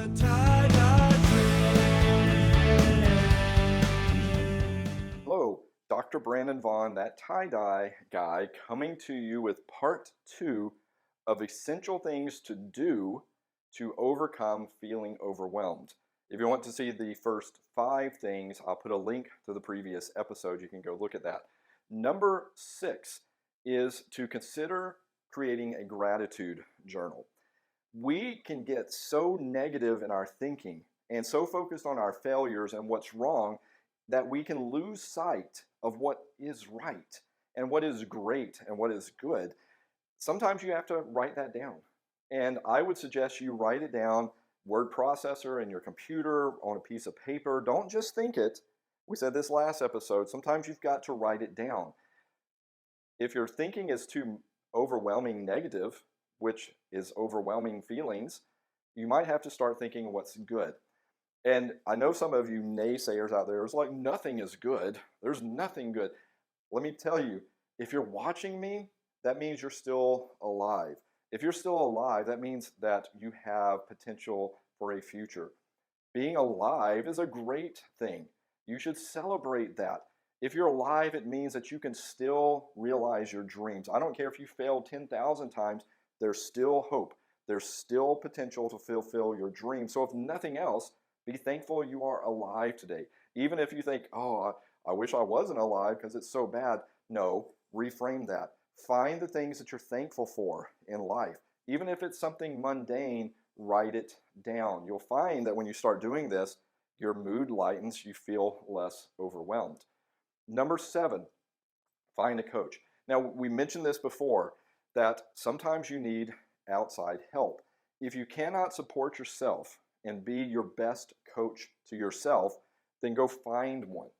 The tie-dye Hello, Dr. Brandon Vaughn, that tie-dye guy, coming to you with part 2 of essential things to do to overcome feeling overwhelmed. If you want to see the first 5 things, I'll put a link to the previous episode. You can go look at that. Number 6 is to consider creating a gratitude journal. We can get so negative in our thinking and so focused on our failures and what's wrong that we can lose sight of what is right and what is great and what is good. Sometimes you have to write that down. And I would suggest you write it down, word processor in your computer, on a piece of paper. Don't just think it. We said this last episode. Sometimes you've got to write it down. If your thinking is too overwhelming negative, which is overwhelming feelings, you might have to start thinking what's good. And I know some of you naysayers out there, it's like nothing is good. There's nothing good. Let me tell you, if you're watching me, that means you're still alive. If you're still alive, that means that you have potential for a future. Being alive is a great thing. You should celebrate that. If you're alive, it means that you can still realize your dreams. I don't care if you failed 10,000 times, there's still hope. There's still potential to fulfill your dreams. So if nothing else, be thankful you are alive today. Even if you think, oh, I wish I wasn't alive because it's so bad. No, reframe that. Find the things that you're thankful for in life. Even if it's something mundane, write it down. You'll find that when you start doing this, your mood lightens, you feel less overwhelmed. Number 7, find a coach. Now, we mentioned this before, that sometimes you need outside help. If you cannot support yourself and be your best coach to yourself, then go find one.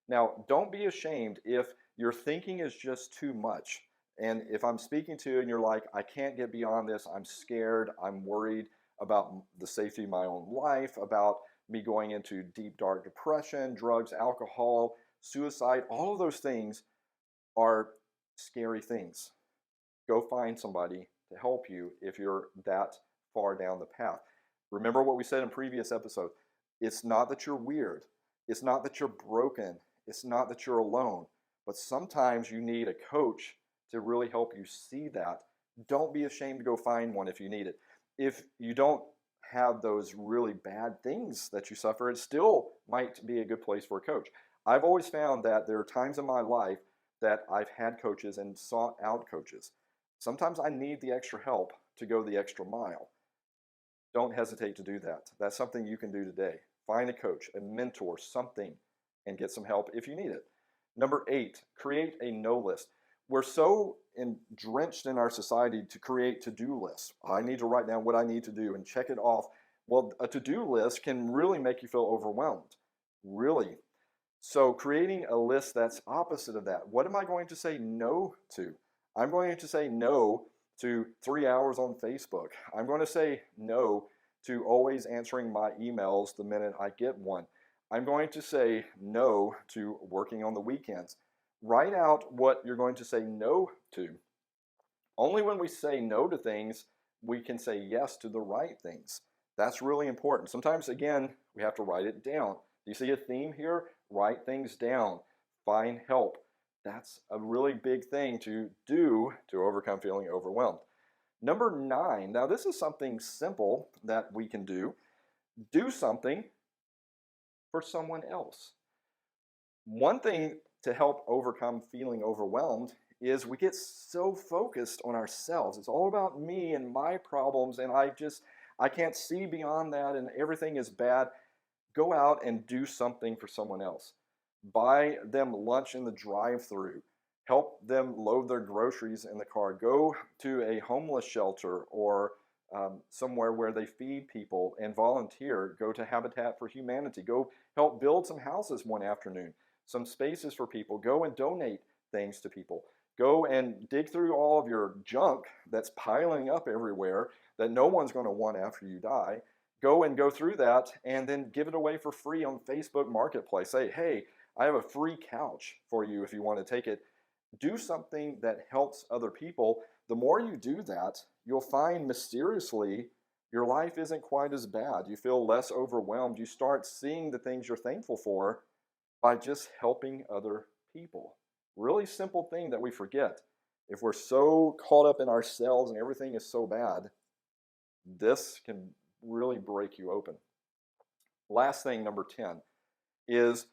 Now, don't be ashamed if your thinking is just too much. And if I'm speaking to you and you're like, I can't get beyond this, I'm scared, I'm worried about the safety of my own life, about me going into deep, dark depression, drugs, alcohol, suicide, all of those things are scary things. Go find somebody to help you if you're that far down the path. Remember what we said in previous episodes. It's not that you're weird. It's not that you're broken. It's not that you're alone. But sometimes you need a coach to really help you see that. Don't be ashamed to go find one if you need it. If you don't have those really bad things that you suffer, it still might be a good place for a coach. I've always found that there are times in my life that I've had coaches and sought out coaches. Sometimes I need the extra help to go the extra mile. Don't hesitate to do that. That's something you can do today. Find a coach, a mentor, something, and get some help if you need it. Number 8, create a no list. We're so drenched in our society to create to-do lists. I need to write down what I need to do and check it off. Well, a to-do list can really make you feel overwhelmed. Really. So creating a list that's opposite of that. What am I going to say no to? I'm going to say no to 3 hours on Facebook. I'm going to say no to always answering my emails the minute I get one. I'm going to say no to working on the weekends. Write out what you're going to say no to. Only when we say no to things, we can say yes to the right things. That's really important. Sometimes, again, we have to write it down. Do you see a theme here? Write things down. Find help. That's a really big thing to do to overcome feeling overwhelmed. Number 9, now this is something simple that we can do. Do something for someone else. One thing to help overcome feeling overwhelmed is we get so focused on ourselves. It's all about me and my problems, and I can't see beyond that, and everything is bad. Go out and do something for someone else. Buy them lunch in the drive-thru. Help them load their groceries in the car. Go to a homeless shelter or somewhere where they feed people and volunteer. Go to Habitat for Humanity. Go help build some houses one afternoon, some spaces for people. Go and donate things to people. Go and dig through all of your junk that's piling up everywhere that no one's going to want after you die. Go through that and then give it away for free on Facebook Marketplace. Say, hey, I have a free couch for you if you want to take it. Do something that helps other people. The more you do that, you'll find mysteriously your life isn't quite as bad. You feel less overwhelmed. You start seeing the things you're thankful for by just helping other people. Really simple thing that we forget. If we're so caught up in ourselves and everything is so bad, this can really break you open. Last thing, number 10, is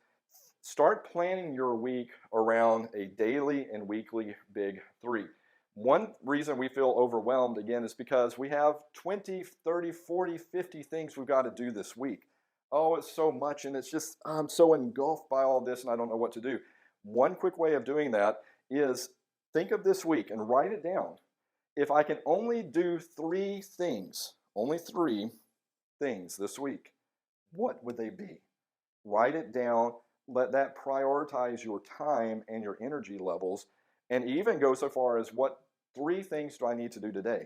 start planning your week around a daily and weekly big three. One reason we feel overwhelmed, again, is because we have 20, 30, 40, 50 things we've got to do this week. Oh, it's so much, and it's just, I'm so engulfed by all this, and I don't know what to do. One quick way of doing that is think of this week and write it down. If I can only do only three things this week, what would they be? Write it down. Let that prioritize your time and your energy levels, and even go so far as what 3 things do I need to do today?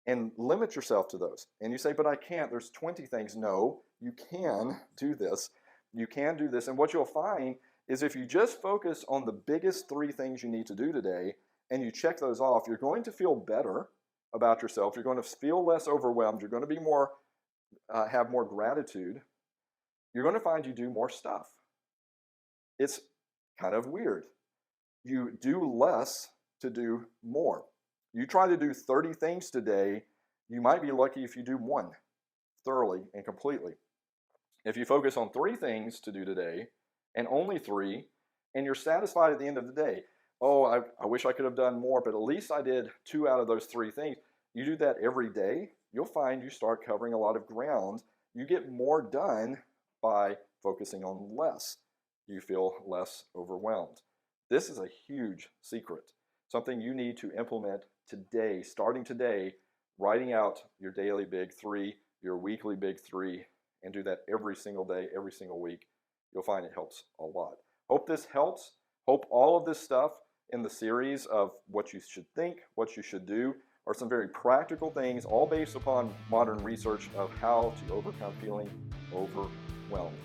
And limit yourself to those. And you say, but I can't, there's 20 things. No, you can do this. You can do this. And what you'll find is if you just focus on the biggest 3 things you need to do today, and you check those off, you're going to feel better about yourself. You're going to feel less overwhelmed. You're going to be more, have more gratitude. You're going to find you do more stuff. It's kind of weird. You do less to do more. You try to do 30 things today, you might be lucky if you do 1 thoroughly and completely. If you focus on 3 things to do today, and only 3, and you're satisfied at the end of the day, oh, I wish I could have done more, but at least I did 2 out of those 3 things. You do that every day, you'll find you start covering a lot of ground. You get more done by focusing on less. You feel less overwhelmed. This is a huge secret, something you need to implement today, starting today, writing out your daily big 3, your weekly big 3, and do that every single day, every single week. You'll find it helps a lot. Hope this helps. Hope all of this stuff in the series of what you should think, what you should do, are some very practical things, all based upon modern research of how to overcome feeling overwhelmed.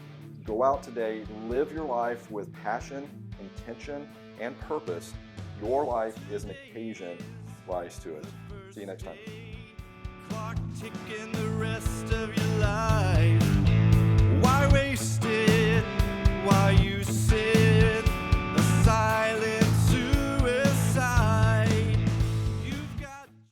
Go out today, live your life with passion, intention, and purpose. Your life is an occasion. Rise to it. See you next time. Clock ticking the rest of your life.